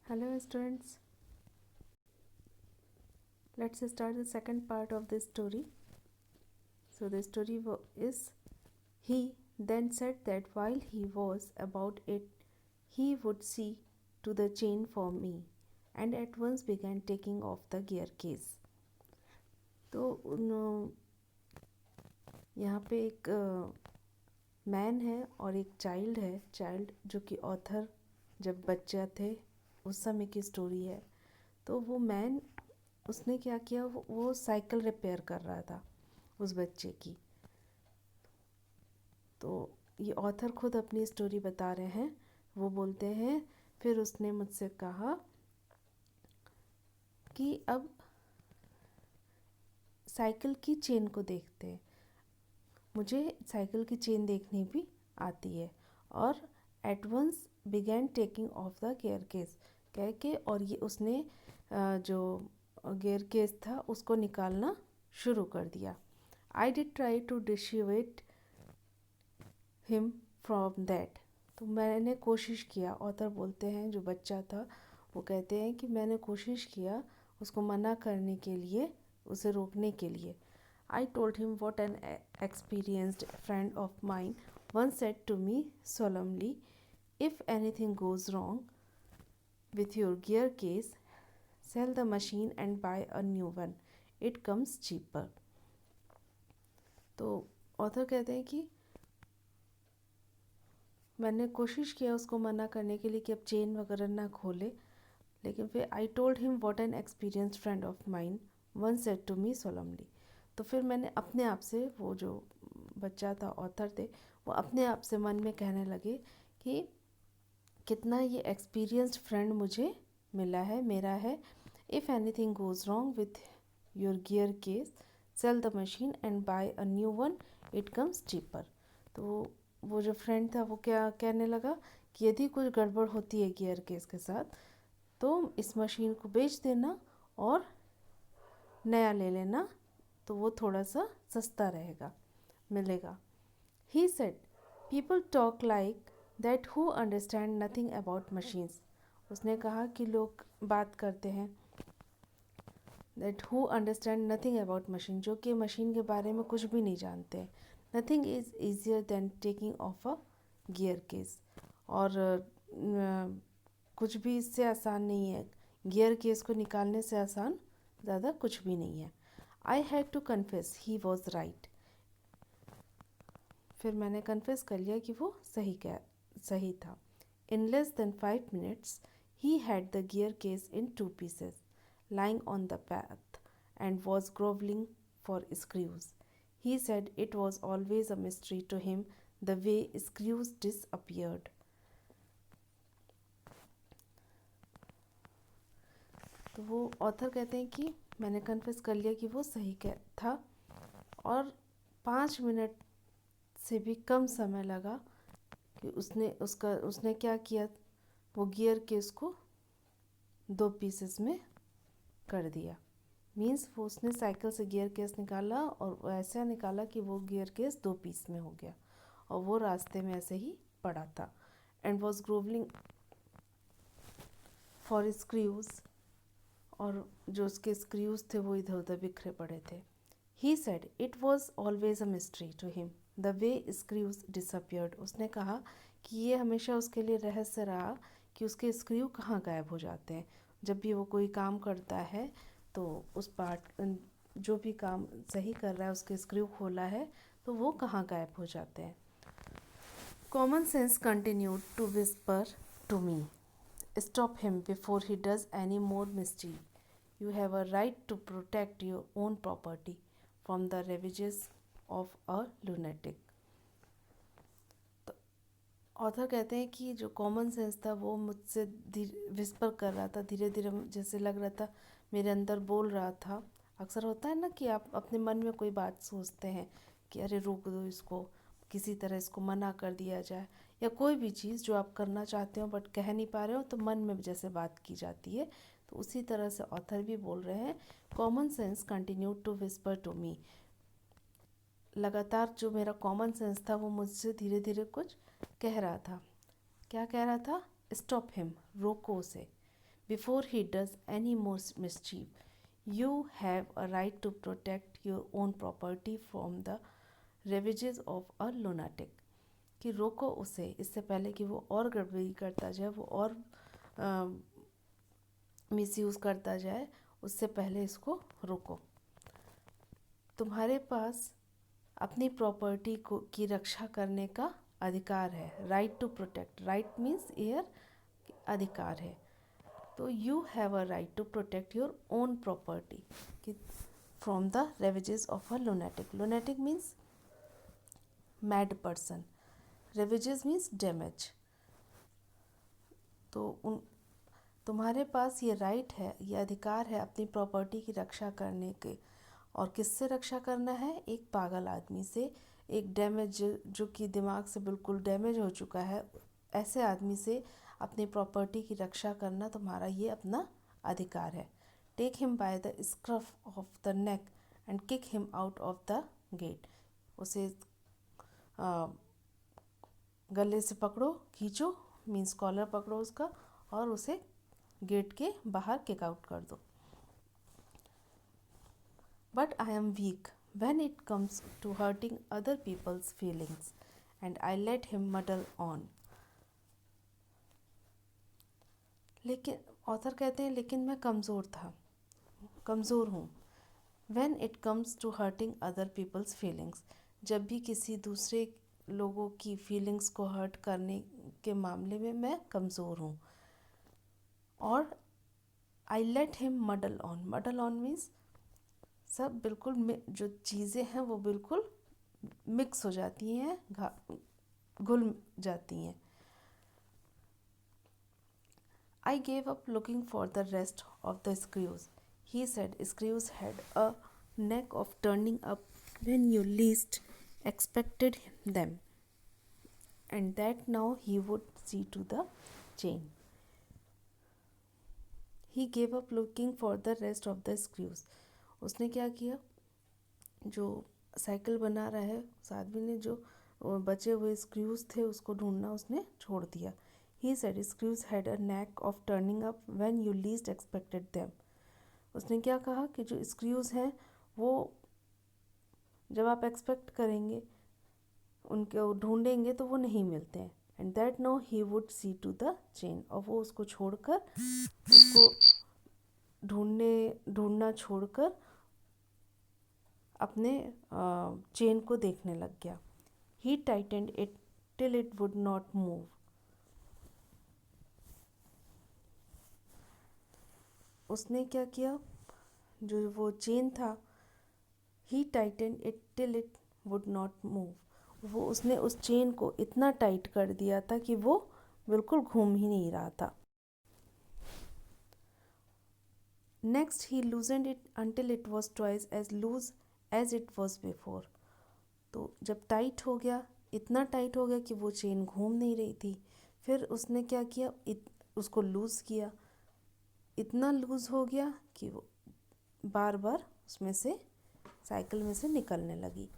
Hello students, let's start the second part of this story. So the story is he then said that while he was about it, he would see to the chain for me and at once began taking off the gear case. तो यहाँ पे एक man है और एक child है, child जो कि ऑथर जब बच्चा थे उस समय की स्टोरी है। तो वो मैन उसने क्या किया, वो साइकिल रिपेयर कर रहा था उस बच्चे की। तो ये ऑथर खुद अपनी स्टोरी बता रहे हैं। वो बोलते हैं फिर उसने मुझसे कहा कि अब साइकिल की चेन को देखते हैं। मुझे साइकिल की चेन देखनी भी आती है। और at once began taking off the gear case कह के, और ये उसने जो गियर केस था उसको निकालना शुरू कर दिया। I did try to dissuade him from that. तो मैंने कोशिश किया, ऑथर बोलते हैं जो बच्चा था वो कहते हैं कि मैंने कोशिश किया उसको मना करने के लिए, उसे रोकने के लिए। आई told him what an experienced friend of mine once said to me solemnly, if anything goes wrong with your gear case, sell the machine and buy a new one. It comes cheaper. तो author कहते हैं कि मैंने कोशिश किया उसको मना करने के लिए कि अब चेन वगैरह ना खोले, लेकिन फिर I told him what an experienced friend of mine once said to me solemnly. तो फिर मैंने अपने आप से, वो जो बच्चा था ऑथर थे, वो अपने आप से मन में कहने लगे कि कितना ये एक्सपीरियंस्ड फ्रेंड मुझे मिला है, मेरा है। If anything goes wrong with your gear case, sell the machine and buy a new one, it comes cheaper. तो वो जो फ्रेंड था वो क्या कहने लगा कि यदि कुछ गड़बड़ होती है गियर केस के साथ तो इस मशीन को बेच देना और नया ले लेना, तो वो थोड़ा सा सस्ता रहेगा, मिलेगा। He said people talk like that who understand nothing about machines. उसने कहा कि लोग बात करते हैं that who understand nothing about machine, जो कि मशीन के बारे में कुछ भी नहीं जानते हैं। Nothing is easier than taking off a gear case. और कुछ भी इससे आसान नहीं है, गियर केस को निकालने से आसान ज़्यादा कुछ भी नहीं है। I had to confess he was right. फिर मैंने कन्फेस कर लिया कि वो सही था। In less than 5 minutes he had the gear case in 2 pieces lying on the path and was groveling for screws. He said it was always a mystery to him the way screws disappeared. तो वो author कहते हैं कि मैंने confess कर लिया कि वो सही था, और 5 मिनट से भी कम समय लगा कि उसने क्या किया, वो गियर केस को 2 पीसेस में कर दिया। मीन्स वो उसने साइकिल से गियर केस निकाला और ऐसा निकाला कि वो गियर केस 2 पीस में हो गया, और वो रास्ते में ऐसे ही पड़ा था। एंड वॉज ग्रोवलिंग फॉर स्क्रूज, और जो उसके स्क्रूज थे वो इधर उधर बिखरे पड़े थे। He said it was always a mystery to him the way screws disappeared. उसने कहा कि ये हमेशा उसके लिए रहस्य रहा कि उसके स्क्रू कहाँ गायब हो जाते हैं। जब भी वो कोई काम करता है तो उस पार्ट, जो भी काम सही कर रहा है उसके स्क्रू खोला है तो वो कहाँ गायब हो जाते हैं। Common sense continued to whisper to me, stop him before he does any more mischief. You have a right to protect your own property from the ravages of a lunatic. तो ऑथर कहते हैं कि जो common sense था वो मुझसे whisper कर रहा था, धीरे धीरे जैसे लग रहा था मेरे अंदर बोल रहा था। अक्सर होता है ना कि आप अपने मन में कोई बात सोचते हैं कि अरे रोक दो इसको, किसी तरह इसको मना कर दिया जाए, या कोई भी चीज़ जो आप करना चाहते हो बट कह नहीं पा रहे हो, तो मन में जैसे बात की जाती है। तो उसी तरह से ऑथर भी बोल रहे हैं, common sense continue to whisper to me. लगातार जो मेरा कॉमन सेंस था वो मुझसे धीरे धीरे कुछ कह रहा था। क्या कह रहा था? स्टॉप हिम, रोको उसे। before he does any more mischief. You have a right to protect your own property from the ravages of a lunatic. कि रोको उसे इससे पहले कि वो और गड़बड़ी करता जाए, वो और मिसयूज़ करता जाए, उससे पहले इसको रोको। तुम्हारे पास अपनी प्रॉपर्टी को की रक्षा करने का अधिकार है। Right to protect, right means air, अधिकार है। तो you have a right to protect your own property from the ravages of a lunatic. Lunatic means mad person, ravages means damage. तो तुम्हारे पास ये राइट है, ये अधिकार है अपनी प्रॉपर्टी की रक्षा करने के। और किससे रक्षा करना है? एक पागल आदमी से, एक डैमेज, जो कि दिमाग से बिल्कुल डैमेज हो चुका है, ऐसे आदमी से अपनी प्रॉपर्टी की रक्षा करना तुम्हारा ये अपना अधिकार है। Take him by the scruff of the neck and kick him out of the gate. उसे गले से पकड़ो, खींचो, मीन्स कॉलर पकड़ो उसका, और उसे गेट के बाहर किक आउट कर दो। But I am weak when it comes to hurting other people's feelings, and I let him muddle on. लेकिन ऑथर कहते हैं लेकिन मैं कमज़ोर हूँ। When it comes to hurting other people's feelings, जब भी किसी दूसरे लोगों की फीलिंग्स को हर्ट करने के मामले में मैं कमज़ोर हूँ। और I let him muddle on. Muddle on means सब बिल्कुल जो चीज़ें हैं वो बिल्कुल मिक्स हो जाती हैं, घुल जाती हैं। I gave up looking for the rest of the screws. He said screws had a knack of turning up when you least expected them, and that now he would see to the chain. He gave up looking for the rest of the screws. उसने क्या किया? जो cycle बना रहा है उस आदमी ने जो बचे हुए स्क्रूज थे उसको ढूंढना उसने छोड़ दिया। He said screws had a knack of turning up when you least expected them. उसने क्या कहा कि जो स्क्रूज हैं वो जब आप एक्सपेक्ट करेंगे, उनको ढूंढेंगे तो वो नहीं मिलते हैं। And that no he would see to the chain, और वो उसको छोड़कर, उसको ढूंढना छोड़कर अपने चेन को देखने लग गया। He tightened it till it would not move. उसने क्या किया? जो वो चेन था, He tightened it till it would not move. वो उसने उस चेन को इतना टाइट कर दिया था कि वो बिल्कुल घूम ही नहीं रहा था। Next he loosened it until it was twice as loose as it was before. तो जब टाइट हो गया, इतना टाइट हो गया कि वो चेन घूम नहीं रही थी, फिर उसने क्या किया? उसको लूज़ किया, इतना लूज़ हो गया कि वो बार बार उसमें से, साइकिल में से निकलने लगी।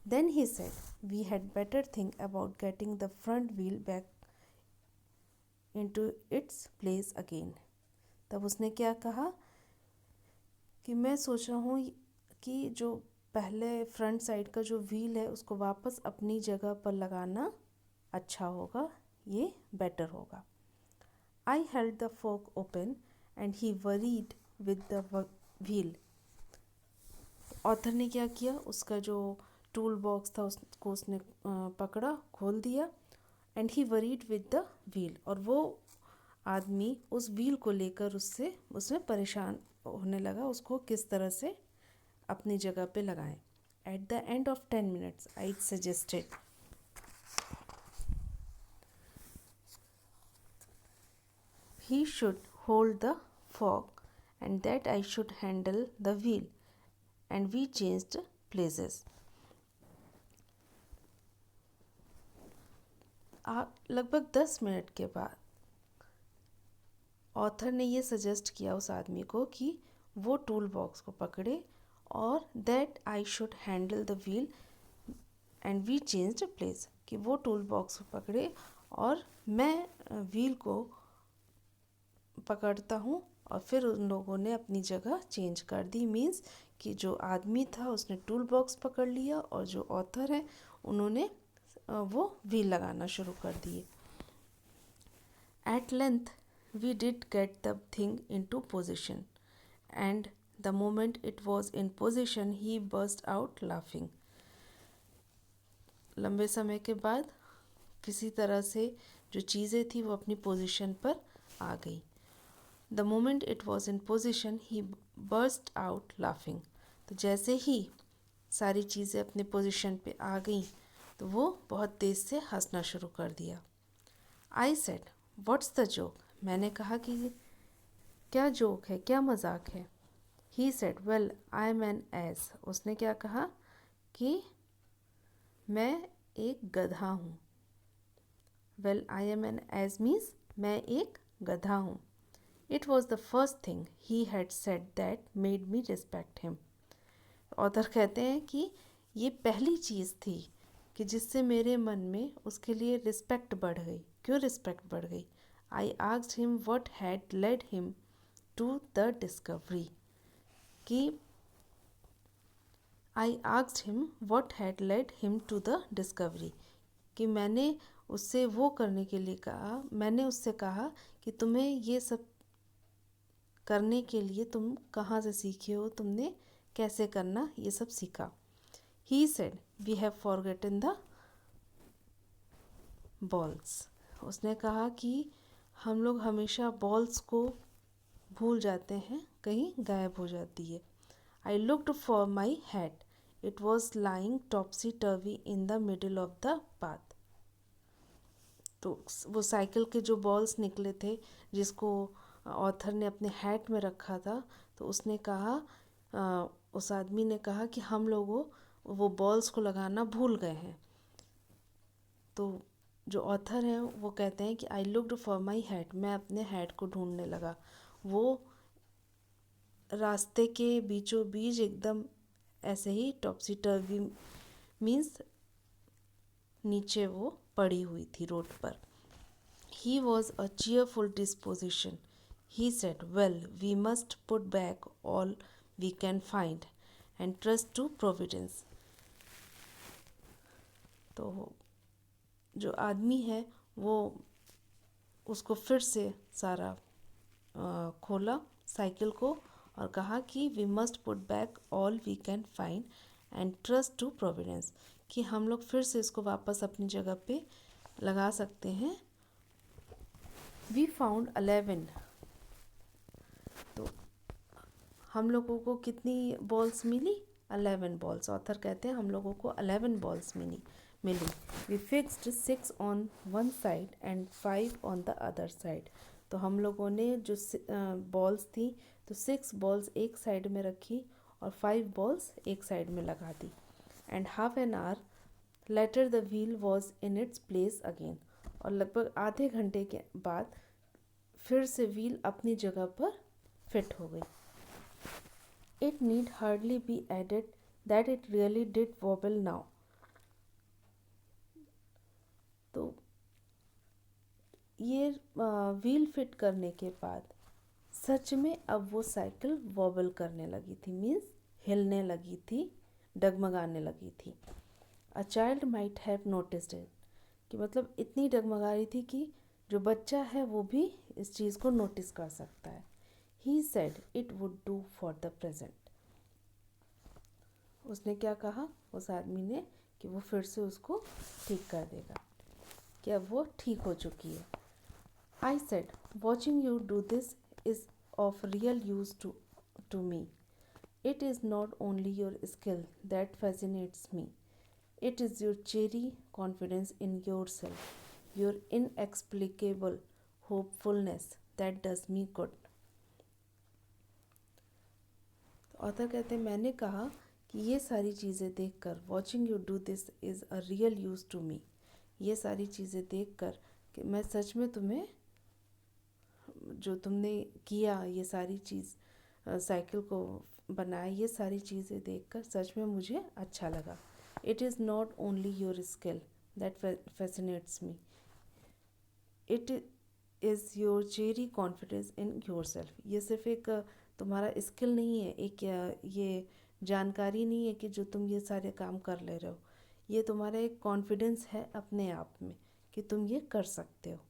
Then he said, we had better think about getting the front wheel back into its place again. तब उसने क्या कहा कि मैं सोच रहा हूँ कि जो पहले फ्रंट साइड का जो व्हील है उसको वापस अपनी जगह पर लगाना अच्छा होगा, ये बेटर होगा। I held the fork open and he worried with the wheel. Author ने क्या किया? उसका जो टूल बॉक्स था उसको उसने पकड़ा, खोल दिया। And he worried with the wheel, और वो आदमी उस व्हील को लेकर उसमें परेशान होने लगा, उसको किस तरह से अपनी जगह पे लगाएं। At the end of 10 minutes I suggested he should hold the fork and that I should handle the wheel, and we changed places. लगभग 10 मिनट के बाद ऑथर ने ये सजेस्ट किया उस आदमी को कि वो टूल बॉक्स को पकड़े, और that I should handle the wheel and we changed place, कि वो टूल बॉक्स को पकड़े और मैं व्हील को पकड़ता हूँ, और फिर उन लोगों ने अपनी जगह चेंज कर दी। मीन्स कि जो आदमी था उसने टूल बॉक्स पकड़ लिया और जो ऑथर है उन्होंने वो व्हील लगाना शुरू कर दिए। At length, we did get the thing into position, and the moment it was in position, he burst out laughing. लंबे समय के बाद किसी तरह से जो चीज़ें थी वो अपनी पोजीशन पर आ गई। The moment it was in position, he burst out laughing. तो जैसे ही सारी चीज़ें अपने पोजीशन पे आ गई तो वो बहुत तेज़ से हंसना शुरू कर दिया। I said, What's the joke? मैंने कहा कि क्या जोक है, क्या मजाक है। He said, Well, I'm an ass. उसने क्या कहा कि मैं एक गधा हूँ। Well, I am an ass means मैं एक गधा हूँ। It was the first thing he had said that made me respect him. Author कहते हैं कि ये पहली चीज़ थी कि जिससे मेरे मन में उसके लिए रिस्पेक्ट बढ़ गई। क्यों रिस्पेक्ट बढ़ गई? I asked him what had led him to the discovery, कि I asked him what had led him to the discovery, कि मैंने उससे वो करने के लिए कहा, मैंने उससे कहा कि तुम्हें ये सब करने के लिए तुम कहाँ से सीखे हो, तुमने कैसे करना ये सब सीखा। He said, We have forgotten the balls. उसने कहा कि हम लोग हमेशा बॉल्स को भूल जाते हैं, कहीं गायब हो जाती है। I looked for my hat. It was lying topsy-turvy in the middle of the path. तो वो साइकिल के जो बॉल्स निकले थे जिसको ऑथर ने अपने हैट में रखा था, तो उसने कहा, उस आदमी ने कहा कि हम लोगों वो बॉल्स को लगाना भूल गए हैं। तो जो ऑथर हैं वो कहते हैं कि I looked for my hat, मैं अपने हैट को ढूंढने लगा। वो रास्ते के बीचों बीच एकदम ऐसे ही टॉप्सी टर्वी मीन्स नीचे वो पड़ी हुई थी रोड पर। He was a cheerful disposition. He said, well we must put back all we can find and trust to providence. तो जो आदमी है वो उसको फिर से सारा खोला साइकिल को और कहा कि we must put back all we can find and trust to providence, कि हम लोग फिर से इसको वापस अपनी जगह पे लगा सकते हैं। We found 11। तो हम लोगों को कितनी बॉल्स मिली? 11 बॉल्स। ऑथर कहते हैं हम लोगों को 11 बॉल्स मिली। We fixed 6 on one side एंड 5 ऑन द अदर साइड। तो हम लोगों ने जो बॉल्स थी तो 6 बॉल्स एक साइड में रखी और 5 बॉल्स एक साइड में लगा दी। And half an hour later the wheel was in its place again. और लगभग आधे घंटे के बाद फिर से व्हील अपनी जगह पर फिट हो गई। It need hardly be added that it really did wobble now. तो ये व्हील फिट करने के बाद सच में अब वो साइकिल वॉबल करने लगी थी, मीन्स हिलने लगी थी, डगमगाने लगी थी। A child might have noticed it, कि मतलब इतनी डगमगा रही थी कि जो बच्चा है वो भी इस चीज़ को नोटिस कर सकता है। ही said it would do for the present. उसने क्या कहा उस आदमी ने कि वो फिर से उसको ठीक कर देगा, कि अब वो ठीक हो चुकी है। I said watching you do this is of real use to me. It is not only your skill that fascinates me, it is your cheery confidence in yourself, your inexplicable hopefulness that does me good. Author कहते हैं मैंने कहा कि ये सारी चीज़ें देखकर watching you do this is a real use to me, ये सारी चीज़ें देखकर कि मैं सच में तुम्हें जो तुमने किया ये सारी चीज़ साइकिल को बनाया, ये सारी चीज़ें देखकर सच में मुझे अच्छा लगा। It is not only your skill that fascinates me. Is your cherry confidence in your self. ये सिर्फ एक तुम्हारा स्किल नहीं है, एक ये जानकारी नहीं है कि जो तुम ये सारे काम कर ले रहे हो, ये तुम्हारा एक कॉन्फिडेंस है अपने आप में कि तुम ये कर सकते हो।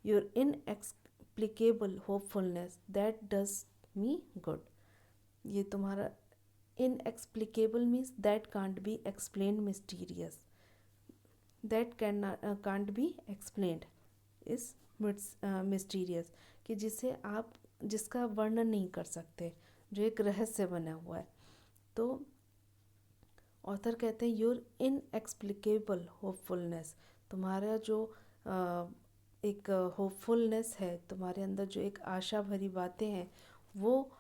Your inexplicable hopefulness that does me good. ये तुम्हारा inexplicable means that can't be explain, mysterious that can't be explained is mysterious, कि जिसे आप जिसका वर्णन नहीं कर सकते, जो एक रहस्य बना हुआ है। तो ऑथर कहते हैं योर इनएक्सप्लिकेबल होपफुलनेस, तुम्हारा जो एक होपफुलनेस है, तुम्हारे अंदर जो एक आशा भरी बातें हैं, वो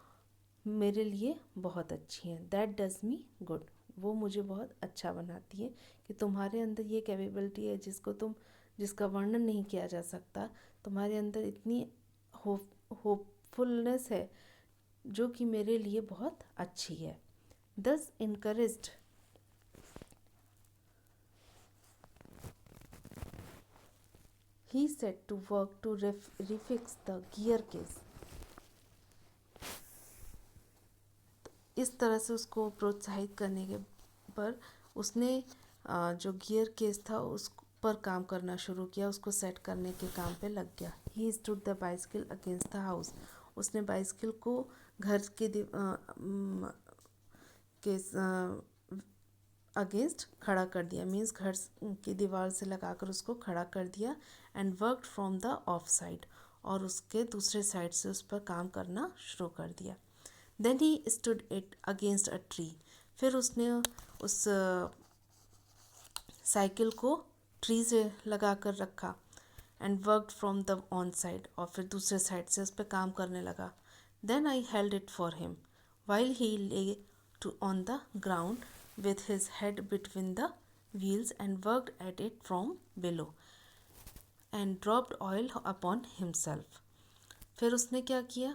मेरे लिए बहुत अच्छी हैं। दैट डज मी गुड, वो मुझे बहुत अच्छा बनाती है कि तुम्हारे अंदर ये कैपेबिलिटी है जिसका वर्णन नहीं किया जा सकता। तुम्हारे अंदर इतनी होपफुलनेस है जो कि मेरे लिए बहुत अच्छी है। दस encouraged he set to work to refix the gear case। इस तरह से उसको प्रोत्साहित करने के पर उसने जो गियर केस था उस पर काम करना शुरू किया, उसको सेट करने के काम पे लग गया। He stood the bicycle against the house, उसने बाइसिकल को घर के अगेंस्ट खड़ा कर दिया, मीन्स घर की दीवार से लगाकर उसको खड़ा कर दिया। And worked from the of side, और उसके दूसरे साइड से उस पर काम करना शुरू कर दिया। Then he stood it against a tree, फिर उसने उस साइकिल को ट्री से लगा कर रखा। And worked from the on side, और फिर दूसरे साइड से उस पर काम करने लगा। Then I held it for him while he lay to on the ground with his head between the wheels and worked at it from below and dropped oil upon himself। फिर उसने क्या किया,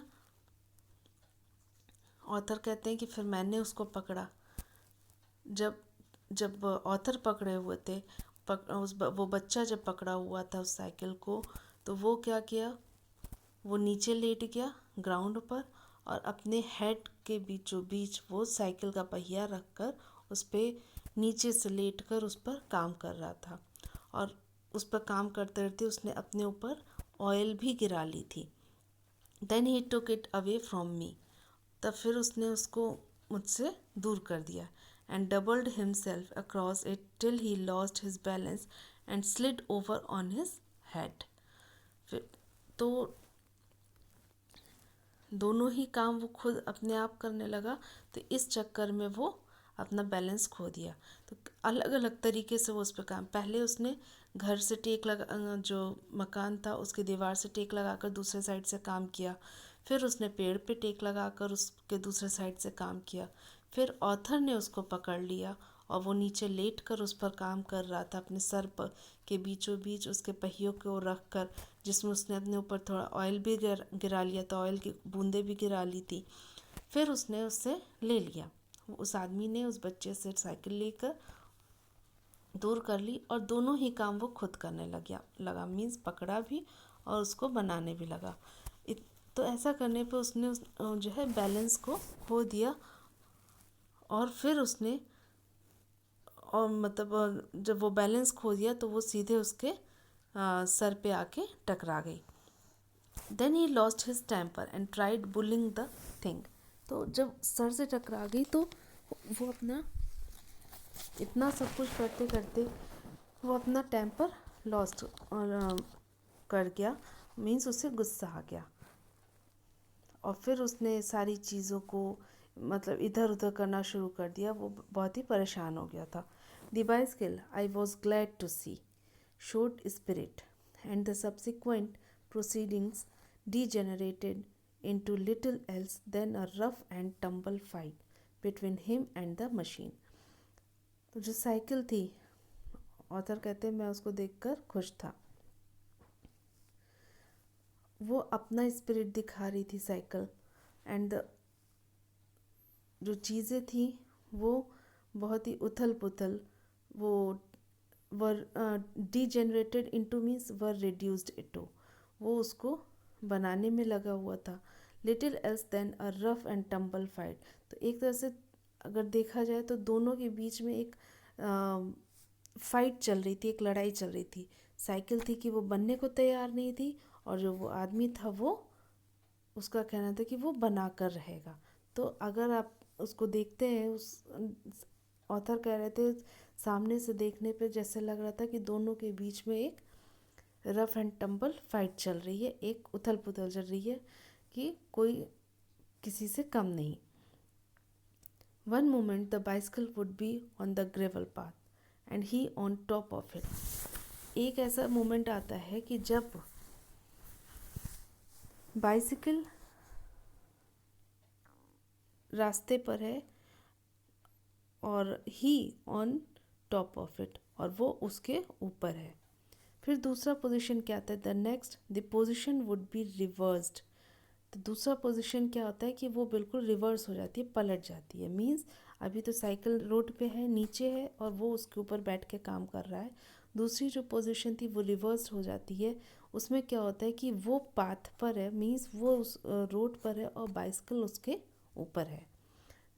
ऑथर कहते हैं कि फिर मैंने उसको पकड़ा। जब ऑथर पकड़े हुए थे, वो बच्चा जब पकड़ा हुआ था उस साइकिल को, तो वो क्या किया, वो नीचे लेट गया ग्राउंड पर, और अपने हेड के बीचों बीच वो साइकिल का पहिया रखकर उस पर नीचे से लेटकर उस पर काम कर रहा था। और उस पर काम करते करते उसने अपने ऊपर ऑयल भी गिरा ली थी। Then he took it away from me, तब फिर उसने उसको मुझसे दूर कर दिया। And doubled himself across it till he lost his balance and slid over on his head. फिर तो दोनों ही काम वो खुद अपने आप करने लगा, तो इस चक्कर में वो अपना बैलेंस खो दिया। तो अलग अलग तरीके से वो उस पर काम, पहले उसने घर से टेक लगा, जो मकान था उसकी दीवार से टेक लगाकर दूसरे साइड से काम किया। फिर उसने पेड़ पे टेक लगाकर उसके दूसरे साइड से काम किया। फिर ऑथर ने उसको पकड़ लिया और वो नीचे लेट कर उस पर काम कर रहा था, अपने सर पर के बीचों बीच उसके पहियों को रख कर, जिसमें उसने अपने ऊपर थोड़ा ऑयल भी गिरा लिया था, ऑयल की बूंदें भी गिरा ली थी। फिर उसने उससे ले लिया, उस आदमी ने उस बच्चे से साइकिल लेकर दूर कर ली, और दोनों ही काम वो खुद करने लगा मीन्स पकड़ा भी और उसको बनाने भी लगा। तो ऐसा करने पे उसने जो है बैलेंस को खो दिया, और फिर उसने और मतलब जब वो बैलेंस खो दिया तो वो सीधे उसके सर पे आके टकरा गई। Then he lost his temper and tried bulling the thing. तो जब सर से टकरा गई तो वो अपना इतना सब कुछ करते करते वो अपना टेम्पर लॉस्ट कर गया, मीन्स उससे गुस्सा आ गया। और फिर उसने सारी चीज़ों को मतलब इधर उधर करना शुरू कर दिया, वो बहुत ही परेशान हो गया था। The bicycle I was glad to see showed spirit, and the subsequent proceedings degenerated into little else than a rough and tumble fight between him and the machine। तो जो साइकिल थी, ऑथर कहते हैं मैं उसको देखकर खुश था, वो अपना स्पिरिट दिखा रही थी साइकिल, एंड जो चीज़ें थी वो बहुत ही उथल पुथल, वो were degenerated into means were reduced into, वो उसको बनाने में लगा हुआ था। Little else than a rough and tumble fight. तो एक तरह से अगर देखा जाए तो दोनों के बीच में एक फाइट चल रही थी, एक लड़ाई चल रही थी। साइकिल थी कि वो बनने को तैयार नहीं थी, और जो वो आदमी था वो उसका कहना था कि वो बना कर रहेगा। तो अगर आप उसको देखते हैं, उस ऑथर कह रहे थे सामने से देखने पे जैसे लग रहा था कि दोनों के बीच में एक रफ एंड टम्बल फाइट चल रही है, एक उथल पुथल चल रही है कि कोई किसी से कम नहीं। One moment the bicycle would be on the gravel path and he on top of it. एक ऐसा मोमेंट आता है कि जब बाइसिकल रास्ते पर है और ही ऑन टॉप ऑफ इट, और वो उसके ऊपर है। फिर दूसरा पोजीशन क्या आता है, the next the position would be reversed. तो दूसरा पोजीशन क्या होता है कि वो बिल्कुल रिवर्स हो जाती है, पलट जाती है। मींस अभी तो साइकिल रोड पे है, नीचे है, और वो उसके ऊपर बैठ के काम कर रहा है। दूसरी जो पोजीशन थी वो रिवर्स हो जाती है। उसमें क्या होता है कि वो पाथ पर है, मींस वो उस रोड पर है और बाइसिकल उसके ऊपर है।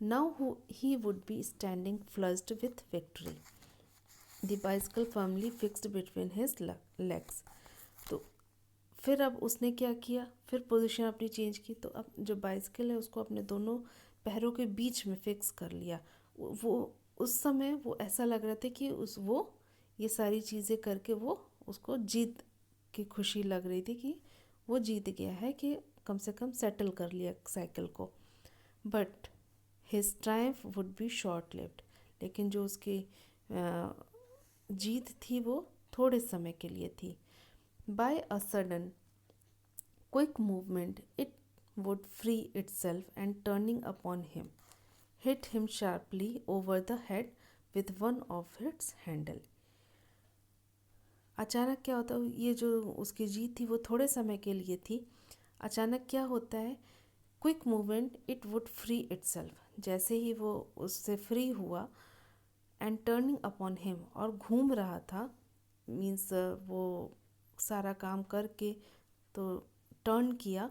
Now he would be standing flushed with victory, the bicycle firmly fixed between his legs. तो फिर अब उसने क्या किया, फिर पोजीशन अपनी चेंज की। तो अब जो बाइसिकल है उसको अपने दोनों पैरों के बीच में फिक्स कर लिया। वो उस समय वो ऐसा लग रहा था कि वो ये सारी चीज़ें करके वो उसको जीत की खुशी लग रही थी कि वो जीत गया है, कि कम से कम सेटल कर लिया साइकिल को। But his Triumph would be short lived. लेकिन जो उसकी जीत थी वो थोड़े समय के लिए थी। By a sudden quick movement it would free itself and turning upon him, hit him sharply over the head with one of its handle। अचानक क्या होता है, ये जो उसकी जीत थी वो थोड़े समय के लिए थी। अचानक क्या होता है, quick movement it wood free itself. जैसे ही वो उससे फ्री हुआ, एंड टर्निंग अपॉन हिम, और घूम रहा था, मीन्स वो सारा काम करके तो टर्न किया,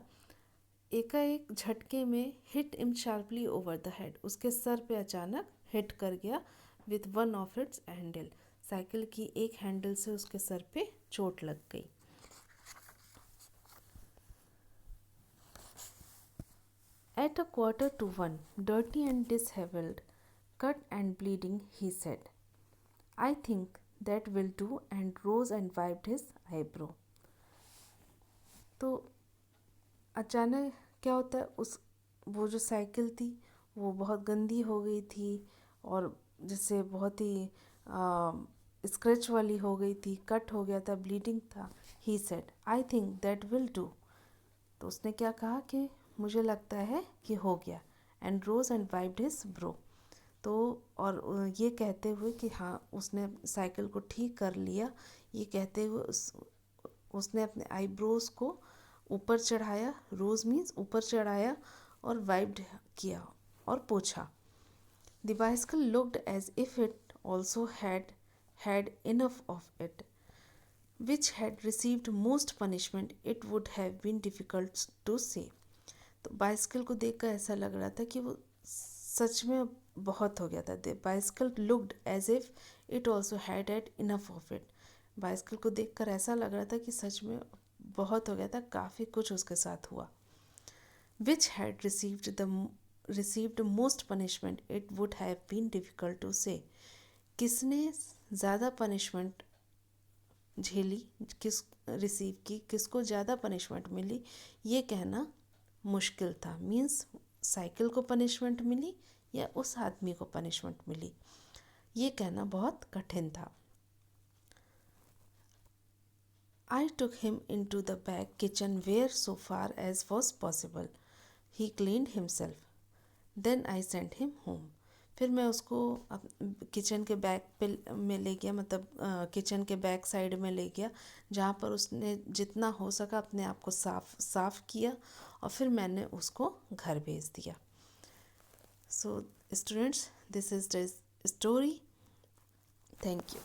एकाएक झटके में हिट इम शार्पली ओवर द हेड, उसके सर पे अचानक हिट कर गया with one of its handle. Cycle की एक हैंडल से उसके सर पे चोट लग गई। At 1:15, dirty and disheveled, cut and bleeding, he said, I think that will do, and rose and wiped his eyebrow। तो अचानक क्या होता है, उस वो जो साइकिल थी वो बहुत गंदी हो गई थी, और जिससे बहुत ही स्क्रैच वाली हो गई थी, कट हो गया था, ब्लीडिंग था। He said I think that will do. तो उसने क्या कहा कि मुझे लगता है कि हो गया। And rose and wiped his brow. तो और ये कहते हुए कि हाँ उसने साइकिल को ठीक कर लिया, ये कहते हुए उसने अपने आईब्रोज को ऊपर चढ़ाया, रोज मीन्स ऊपर चढ़ाया, और वाइप्ड किया और पोछा। The bicycle looked as if it also had enough of it, which had received most punishment it would have been difficult to say। तो बाइसिकल को देखकर ऐसा लग रहा था कि वो सच में बहुत हो गया था। The bicycle looked as if it also had enough of it. Bicycle को देखकर ऐसा लग रहा था कि सच में बहुत हो गया था, काफ़ी कुछ उसके साथ हुआ। Which had received most punishment it would have been difficult to say। किसने ज़्यादा पनिशमेंट झेली, किस रिसीव की, किसको ज़्यादा पनिशमेंट मिली, ये कहना मुश्किल था। मीन्स साइकिल को पनिशमेंट मिली या उस आदमी को पनिशमेंट मिली, ये कहना बहुत कठिन था। I took him into the back kitchen where, so far as was possible, he cleaned himself. Then I sent him home। फिर मैं उसको किचन के बैक पे में ले गया, मतलब किचन के बैक साइड में ले गया, जहाँ पर उसने जितना हो सका अपने आप को साफ किया, और फिर मैंने उसको घर भेज दिया। So students, this is the story. Thank you.